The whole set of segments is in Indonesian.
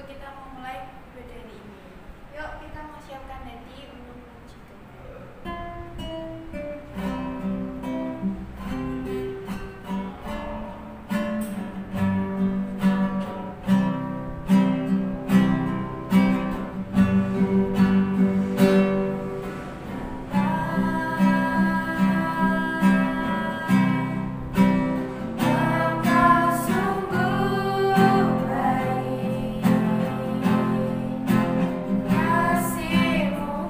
kita memulai materi ini. Yuk kita mau siapkan nanti untuk menuju kasihmu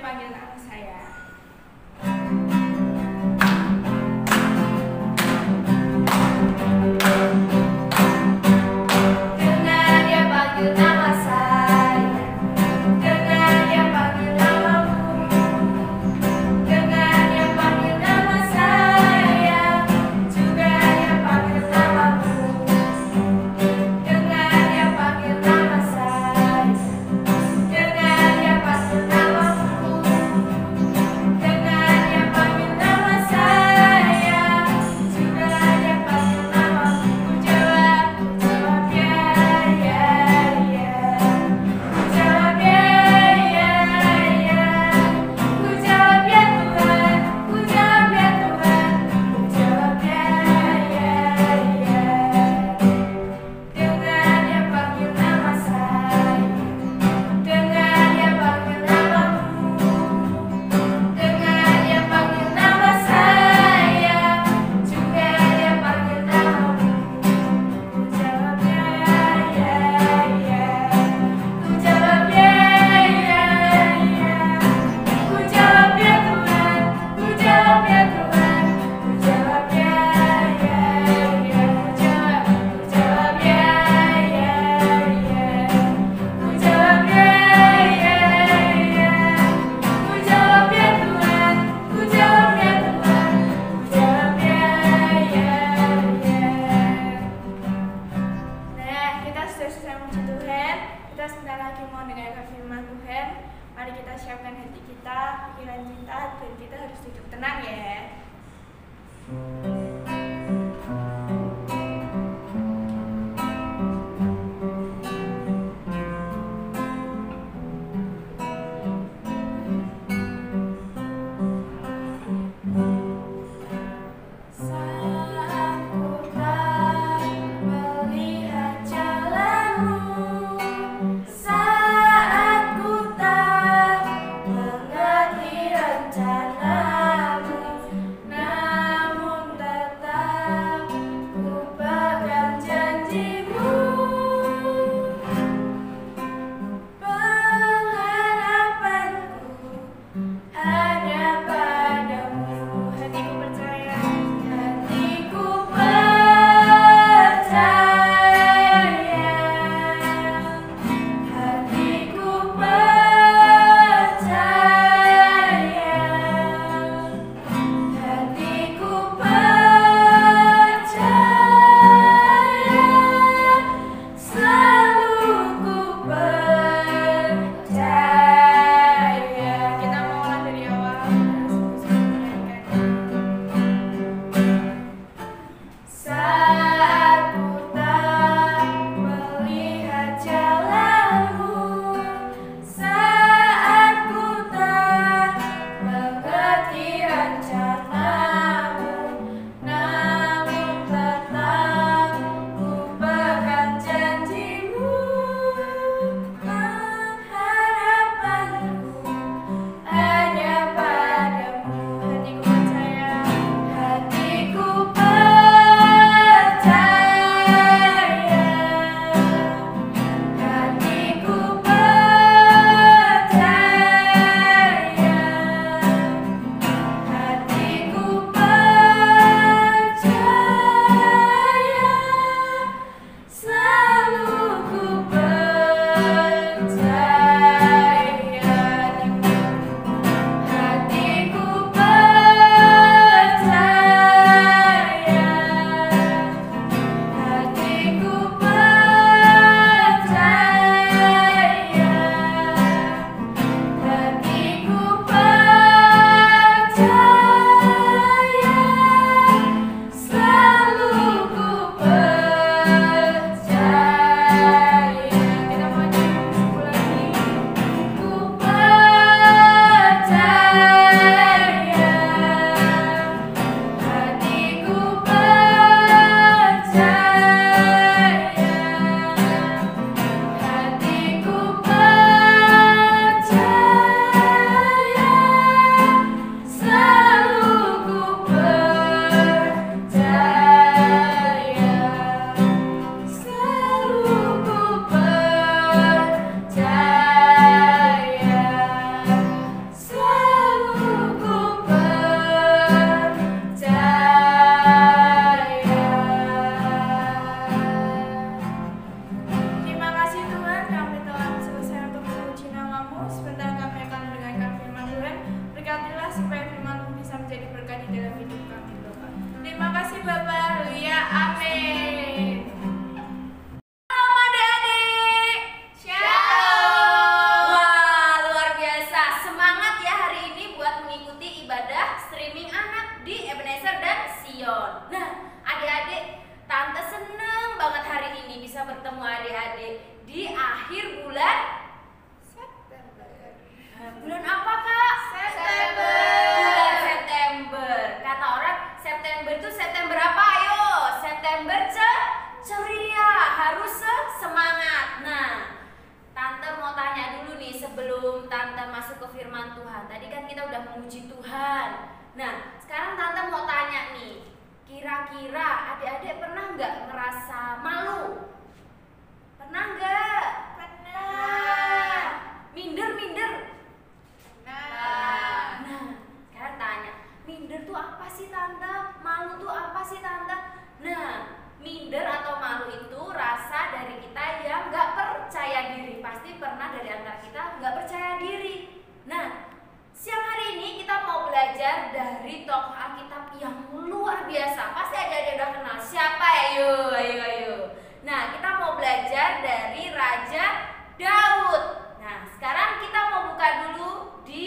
panggil nama saya. Dengar dia panggil nama saya, dengar dia panggil namamu, dengar dia panggil nama saya, juga dia panggil namamu, dengar dia panggil nama saya, dengar dia panggil namamu, dengar dia panggil nama saya, juga dia panggil namamu. Ku jawab ya, ya, ya. Ku jawab ya, ya, ya. Ku jawab ya Tuhan, ku jawab ya Tuhan, ku jawab ya, ya, ya. Dengar dia panggil nama saya, dengar dia panggil namamu, dengar dia panggil nama saya, juga dia panggil namamu. Ku jawab ya, ya, ya. Ku jawab ya, ya, ya. Ku jawab ya Tuhan, ku jawab ya Tuhan, ku jawab ya, ya, ya. Ku jawab ya, ya, ya. Ku jawab ya, ya, ya. Ku jawab ya Tuhan, ku jawab ya Tuhan, ku jawab ya, ya, ya. Nah, kita sudah selesai memuji Tuhan. Kita sebentar lagi mau mendengarkan firman Tuhan. Mari kita siapkan hati kita, pikiran kita, dan kita harus duduk tenang ya. Saat ku tak melihat jalanmu, saat ku tak mengerti rencanamu, namun tak adik-adik di akhir bulan September. bulan apa Kak? September. Bulan September. Kata orang September itu September apa? Ayo, September ceria, harus semangat. Nah, Tante mau tanya dulu nih sebelum Tante masuk ke firman Tuhan. Tadi kan kita udah memuji Tuhan. Nah, sekarang Tante mau tanya nih, kira-kira adik-adik pernah nggak ngerasa malu? Pernah nggak? Pernah. Minder. Nah. Nah, sekarang tanya, minder tuh apa sih Tante? Malu tuh apa sih Tante? Nah, minder atau malu itu rasa dari kita yang nggak percaya diri. Pasti pernah dari antara kita nggak percaya diri. Nah, siang hari ini kita mau belajar dari tokoh Alkitab yang luar biasa. Pasti ada udah kenal. Siapa? Ayo. Nah, kita mau belajar dari Raja Daud. Nah, sekarang kita mau buka dulu di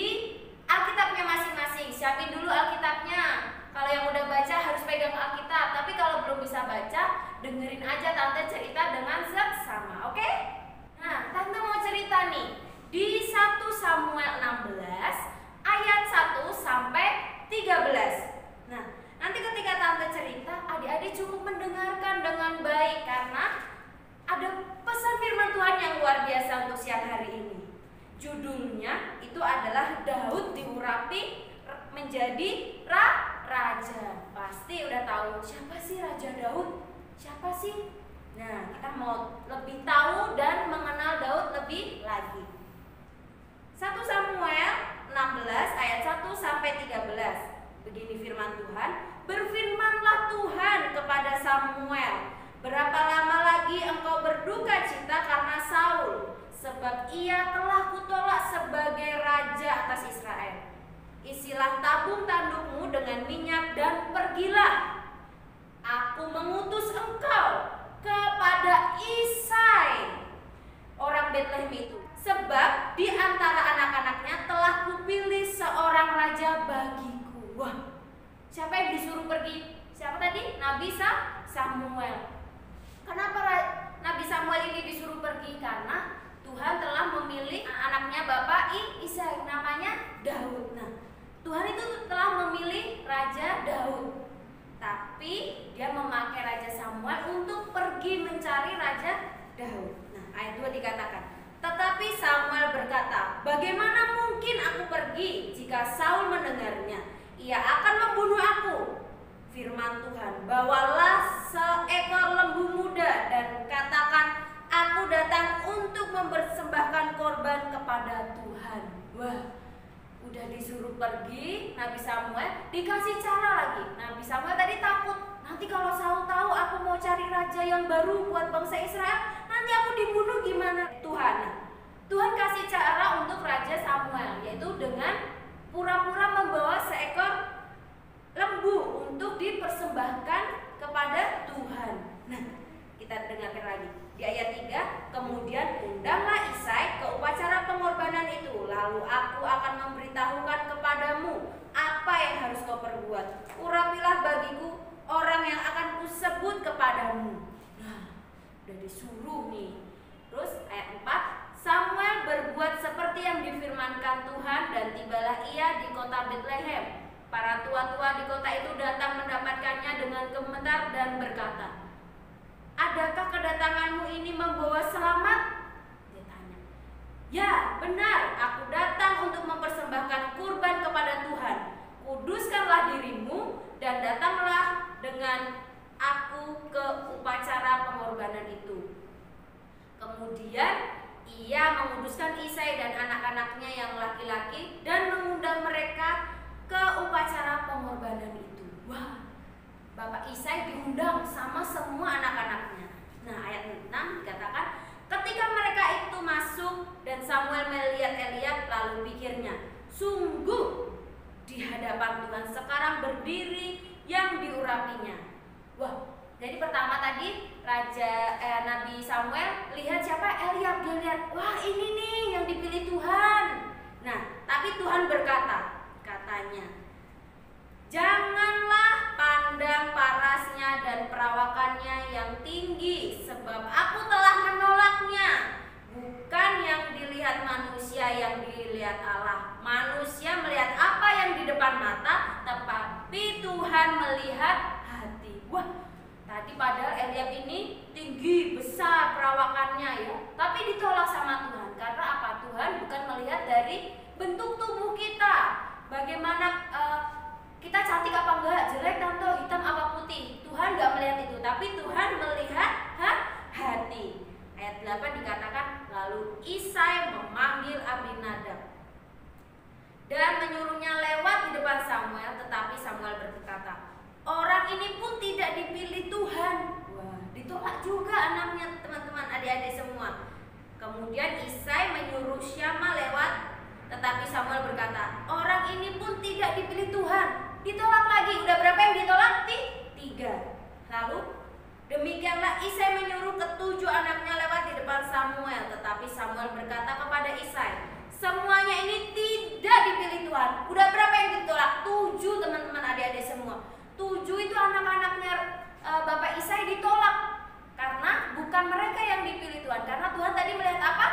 Alkitabnya masing-masing. Siapin dulu Alkitabnya. Kalau yang udah baca harus pegang Alkitab. Tapi kalau belum bisa baca, dengerin aja Tante cerita dengan seksama, oke? Nah, Tante mau cerita nih di 1 Samuel 16 ayat 1 sampai 13. Nah, nanti ketika Tante cerita, adik-adik cukup mendengarkan dengan baik karena ada pesan firman Tuhan yang luar biasa untuk siang hari ini. Judulnya itu adalah Daud diurapi menjadi raja. Pasti udah tahu siapa sih Raja Daud? Siapa sih? Nah, kita mau lebih tahu dan mengenal Daud lebih lagi. 1 Samuel 16 ayat 1 sampai 13. Begini firman Tuhan, berfirmanlah Tuhan kepada Samuel, berapa lama lagi engkau berduka cita karena Saul, sebab ia telah kutolak sebagai raja atas Israel. Isilah tabung tandukmu dengan minyak dan pergilah. Aku mengutus engkau kepada Isai, orang Betlehem itu, sebab di antara anak-anaknya telah kupilih seorang raja bagiku. Wah, siapa yang disuruh pergi? Siapa tadi? Nabi Samuel. Kenapa Nabi Samuel ini disuruh pergi? Karena Tuhan telah memilih anaknya Bapak Isai, namanya Daud. Nah, Tuhan itu telah memilih Raja Daud, tapi dia memakai Raja Samuel untuk pergi mencari Raja Daud. Nah, ayat 2 dikatakan, tetapi Samuel berkata, bagaimana mungkin aku pergi jika Saul mendengarnya? Ia akan membunuh aku. Firman Tuhan, bawalah seekor lembu muda dan katakan, aku datang untuk mempersembahkan korban kepada Tuhan. Wah, udah disuruh pergi, Nabi Samuel dikasih cara lagi. Nabi Samuel tadi takut, nanti kalau Saul tahu aku mau cari raja yang baru buat bangsa Israel, nanti aku dibunuh gimana? Tuhan kasih cara untuk Raja Samuel, yaitu dengan pura-pura membawa seekor lembu untuk dipersembahkan kepada Tuhan. Nah, kita dengarkan lagi di ayat 3, kemudian undanglah Isai ke upacara pengorbanan itu, lalu aku akan memberitahukan kepadamu apa yang harus kau perbuat. Urapilah bagiku orang yang akan kusebut kepadamu. Nah, udah disuruh nih. Terus ayat 4, Samuel berbuat seperti yang difirmankan Tuhan dan tibalah ia di kota Betlehem. Para tua-tua di kota itu datang mendapatkannya dengan gemetar dan berkata, adakah kedatanganmu ini membawa selamat? Dia tanya. Ya, benar, aku datang untuk mempersembahkan kurban kepada Tuhan. Kuduskanlah dirimu dan datanglah dengan aku ke upacara pengorbanan itu. Kemudian ia menguduskan Isai dan anak-anaknya yang laki-laki dan mengundang mereka ke upacara pengorbanan itu. Wah, Bapak Isai diundang sama semua anak-anaknya. Nah, ayat 6 dikatakan, ketika mereka itu masuk dan Samuel melihat Eliab, lalu pikirnya, sungguh di hadapan Tuhan sekarang berdiri yang diurapinya. Wah, jadi pertama tadi Nabi Samuel lihat siapa? Eliab. Dia lihat, wah ini nih yang dipilih Tuhan. Nah, tapi Tuhan berkata, katanya, Janganlah pandang parasnya dan perawakannya yang tinggi, sebab aku telah menolaknya. Bukan yang dilihat manusia, yang dilihat Allah. Manusia melihat apa yang di depan mata, tetapi Tuhan melihat hati. Wah, tadi padahal Eliab ini tinggi, besar perawakannya ya, tapi ditolak sama Tuhan. Karena apa? Tuhan bukan melihat dari bentuk tubuh kita, bagaimana kita cantik apa enggak, jelek tante, hitam apa putih. Tuhan enggak melihat itu, tapi Tuhan melihat hati. Ayat 8 dikatakan, lalu Isai memanggil Abinadab dan menyuruhnya lewat di depan Samuel, tetapi Samuel berkata, orang ini pun tidak dipilih Tuhan. Wah, ditolak juga anaknya, teman-teman, adik-adik semua. Kemudian Isai menyuruh Syama lewat, tetapi Samuel berkata, orang ini pun tidak dipilih Tuhan. Ditolak lagi. Udah berapa yang ditolak? 3. Lalu demikianlah Isai menyuruh ke-7 anaknya lewat di depan Samuel, tetapi Samuel berkata kepada Isai, semuanya ini tidak dipilih Tuhan. Udah berapa yang ditolak? 7, teman-teman, adik-adik semua. 7 itu anak-anaknya Bapak Isai ditolak karena bukan mereka yang dipilih Tuhan. Karena Tuhan tadi melihat apa?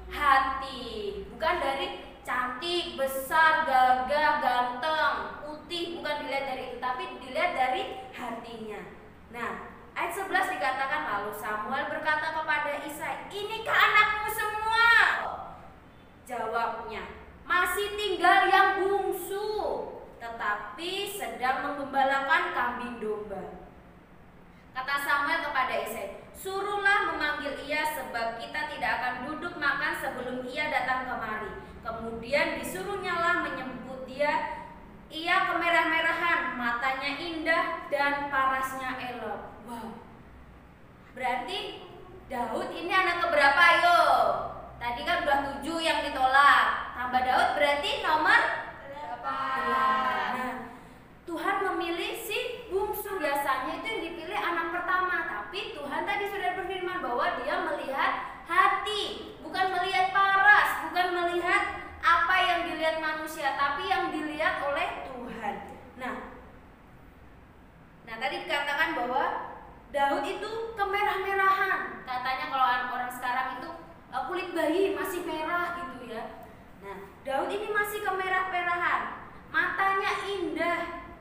Hati. Bukan dari cantik, besar, gagah, ganteng, putih, bukan dilihat dari itu, tapi dilihat dari hatinya. Nah, ayat 11 dikatakan, lalu Samuel berkata kepada Isai, inikah anakmu semua? Jawabnya, masih tinggal yang bungsu, tetapi sedang menggembalakan kambing domba. Kata Samuel kepada Isai, suruhlah memanggil ia, sebab kita tidak akan duduk makan sebelum ia datang kemari. Kemudian disuruhnyalah menyebut dia. Ia kemerah-merahan, matanya indah dan parasnya elok. Wow. Berarti Daud ini anak keberapa, yo? Tadi kan udah 7 yang ditolak. Tambah Daud berarti nomor 8. Nah, Tuhan memilih si bungsu. Biasanya itu yang dipilih anak pertama, tapi Tuhan tadi sudah berfirman bahwa dia melihat hati, bukan melihat paras, bukan melihat apa yang dilihat manusia, tapi yang dilihat oleh Tuhan. Nah tadi dikatakan bahwa Daud itu kemerah-merahan. Katanya kalau orang sekarang itu kulit bayi masih merah gitu ya. Nah, Daud ini masih kemerah-merahan, matanya indah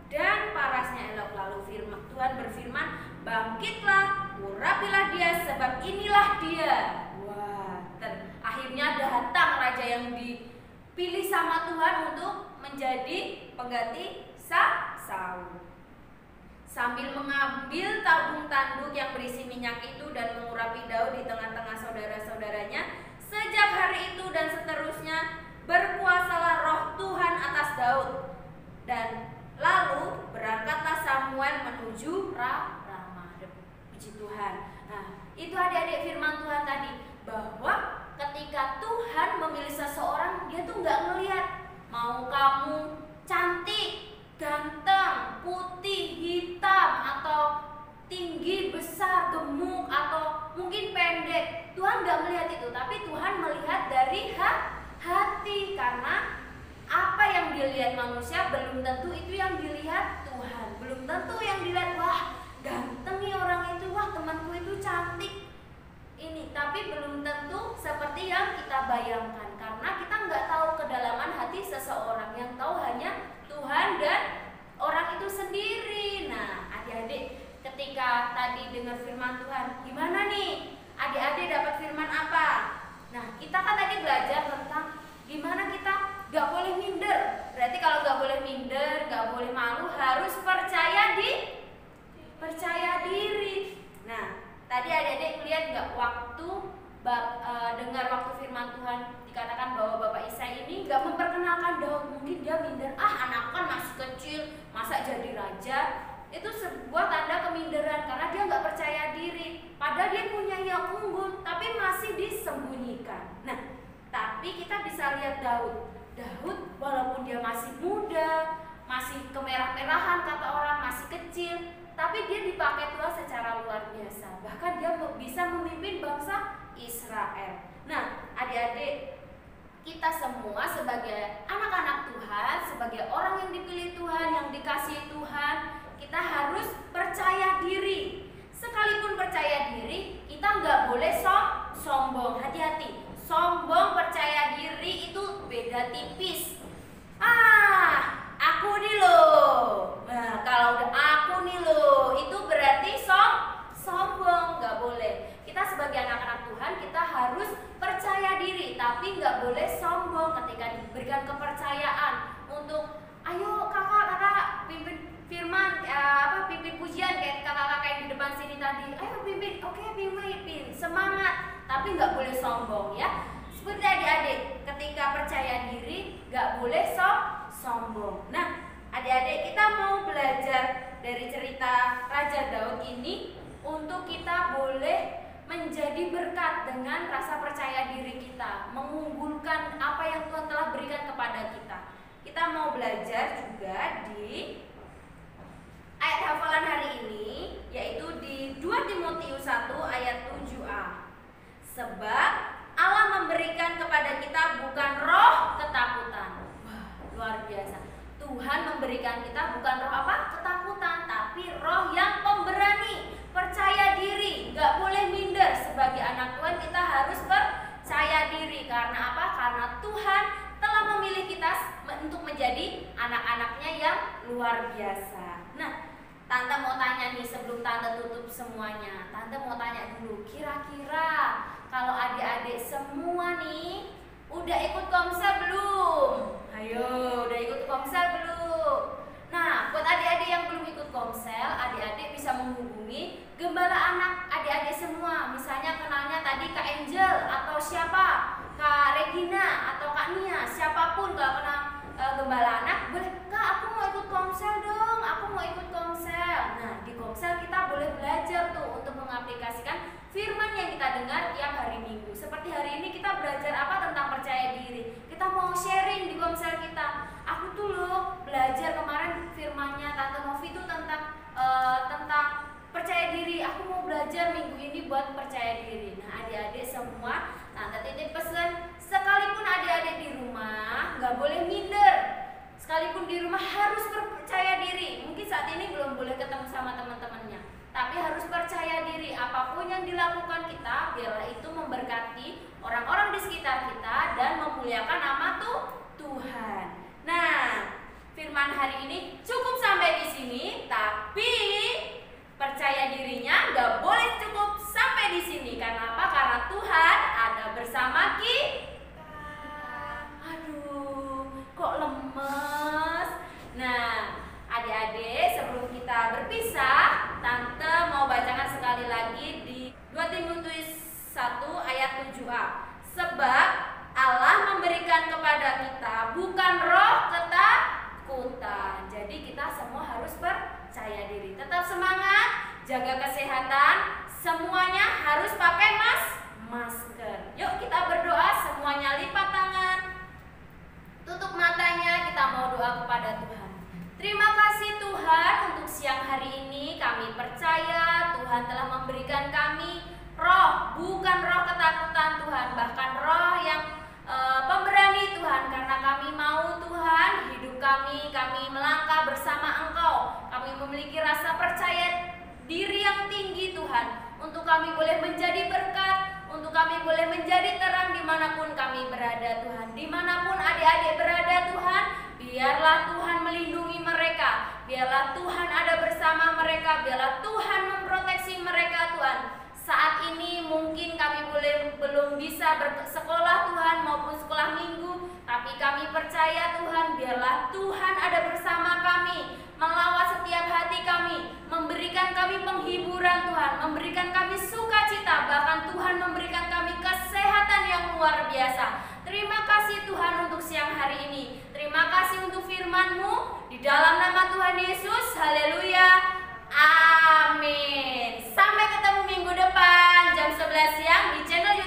dan parasnya elok. Lalu Tuhan berfirman, bangkitlah, urapilah dia, sebab inilah dia. Wah, akhirnya datang raja yang dipilih sama Tuhan untuk menjadi pengganti Saul. Sambil mengambil tabung tanduk yang berisi minyak itu dan mengurapi Daud di tengah-tengah saudara-saudaranya, sejak hari itu dan seterusnya berkuasalah roh Tuhan atas Daud. Dan lalu berangkatlah Samuel menuju Ramah. Puji Tuhan. Nah, itu adik-adik firman Tuhan tadi, bahwa ketika Tuhan memilih seseorang, dia tuh nggak ngelihat mau kamu cantik, ganteng, putih, hitam, atau tinggi, besar, gemuk, atau mungkin pendek. Tuhan nggak melihat itu, tapi Tuhan melihat dari hati. Karena apa yang dilihat manusia belum tentu itu yang dilihat Tuhan. Belum tentu yang dilihat, wah ganteng nih orang itu, wah temanku itu cantik ini, tapi belum tentu seperti yang kita bayangkan. Karena kita nggak tahu kedalaman hati seseorang, yang tahu hanya Tuhan dan orang itu sendiri. Nah, adik-adik, ketika tadi dengar firman Tuhan, gimana nih? Adik-adik dapat firman apa? Nah, kita kan tadi belajar tentang gimana kita gak boleh minder. Berarti kalau gak boleh minder, gak boleh malu, harus percaya diri. Nah, tadi adik-adik lihat gak waktu dengar waktu firman Tuhan dikatakan bahwa Bapak Isai ini gak memperkenalkan Daud. Mungkin dia minder, anak kan masih kecil, masa jadi raja. Itu sebuah tanda keminderan, karena dia gak percaya diri. Padahal dia punya yang unggul, tapi masih disembunyikan. Nah, tapi kita bisa lihat Daud walaupun dia masih muda, masih kemerah-merahan kata orang, masih kecil, tapi dia dipakai Tuhan secara luar biasa. Bahkan dia bisa memimpin bangsa Israel. Nah, adik-adik, kita semua sebagai anak-anak Tuhan, sebagai orang yang dipilih Tuhan, yang dikasihi Tuhan, kita harus percaya diri. Sekalipun percaya diri, kita nggak boleh sombong. Hati-hati, sombong percaya diri itu beda tipis. Aku nih loh. Nah, kalau udah aku nih loh, itu berarti sombong. Nggak boleh. Kita sebagai anak-anak Tuhan, kita harus percaya diri, tapi nggak boleh sombong ketika diberikan kepercayaan untuk, ayo kakak pimpin firman, pimpin pujian kayak kakak-kakak yang di depan sini tadi. Ayo pimpin, oke pimpin, semangat, tapi nggak boleh sombong ya. Seperti adik-adik, ketika percaya diri nggak boleh sombong. Nah, adik-adik, kita mau belajar dari cerita Raja Daud ini untuk kita boleh menjadi berkat dengan rasa percaya diri kita, mengunggulkan apa yang Tuhan telah berikan kepada kita. Kita mau belajar juga di ayat hafalan hari ini, yaitu di 2 Timotius 1 ayat 7a. Sebab Allah memberikan kepada kita bukan roh ketakutan. Wah, luar biasa. Tuhan memberikan kita bukan roh apa? Ketakutan, tapi roh yang pemberani, percaya diri, gak boleh minder. Sebagai anak Tuhan kita harus percaya diri. Karena apa? Karena Tuhan telah memilih kita untuk menjadi anak-anaknya yang luar biasa. Nah, Tante mau tanya nih sebelum Tante tutup semuanya. Tante mau tanya dulu, kira-kira kalau adik-adik semua nih udah ikut komsel belum? Ayo, udah ikut komsel belum? Nah, buat adik-adik yang belum ikut komsel, adik-adik bisa menghubungi gembala anak adik-adik semua. Misalnya kenalnya tadi Kak Angel atau siapa, Kak Regina atau Kak Nia, siapapun kalau kenal gembala anak, boleh Kak aku mau ikut komsel dong, aku mau ikut komsel. Nah, di komsel kita boleh belajar tuh untuk mengaplikasikan firman yang kita dengar tiap hari Minggu. Seperti hari ini kita belajar apa tentang percaya diri. Kita mau sharing di komsel kita. Aku tuh loh belajar kemarin firmannya Tante Novi itu tentang percaya diri. Aku mau belajar minggu ini buat percaya diri. Nah, adik-adik semua, Tante titip pesan, sekalipun adik-adik di rumah nggak boleh minder. Sekalipun di rumah harus percaya diri. Mungkin saat ini belum boleh ketemu sama teman-temannya, tapi harus percaya diri. Apapun yang dilakukan kita, biarlah itu memberkati orang-orang di sekitar kita dan memuliakan nama Tuhan. Nah, firman hari ini cukup sampai di sini, tapi percaya dirinya nggak boleh cukup sampai di sini. Karena apa? Karena Tuhan ada bersama kita. Aduh, kok lemes? Nah, adik-adik, sebelum kita berpisah, Tante mau bacakan sekali lagi di 2 Timotius 1 ayat 7a. Sebab Allah memberikan kepada kita bukan roh ketakutan. Jadi kita semua harus percaya diri. Tetap semangat, jaga kesehatan, semuanya harus pakai masker. Yuk kita berdoa, semuanya lipat tangan, tutup matanya, kita mau doa kepada Tuhan. Terima kasih Tuhan untuk siang hari ini. Kami percaya Tuhan telah memberikan kami roh, bukan roh ketakutan Tuhan, bahkan roh yang pemberani Tuhan. Karena kami mau Tuhan, hidup kami melangkah bersama Engkau. Kami memiliki rasa percaya diri yang tinggi Tuhan, untuk kami boleh menjadi berkat, untuk kami boleh menjadi terang dimanapun kami berada Tuhan. Dimanapun adik-adik berada Tuhan, biarlah Tuhan melindungi mereka, biarlah Tuhan ada bersama mereka, biarlah Tuhan memproteksi mereka Tuhan. Saat ini mungkin kami belum bisa bersekolah Tuhan maupun sekolah minggu, tapi kami percaya Tuhan, biarlah Tuhan ada bersama kami, melawat setiap hati kami, memberikan kami penghiburan Tuhan, memberikan kami sukacita, bahkan Tuhan memberikan kami kesehatan yang luar biasa. Terima kasih Tuhan untuk siang hari ini. Terima kasih untuk firman-Mu. Di dalam nama Tuhan Yesus, haleluya. Amin. Sampai ketemu minggu depan jam 11 siang di channel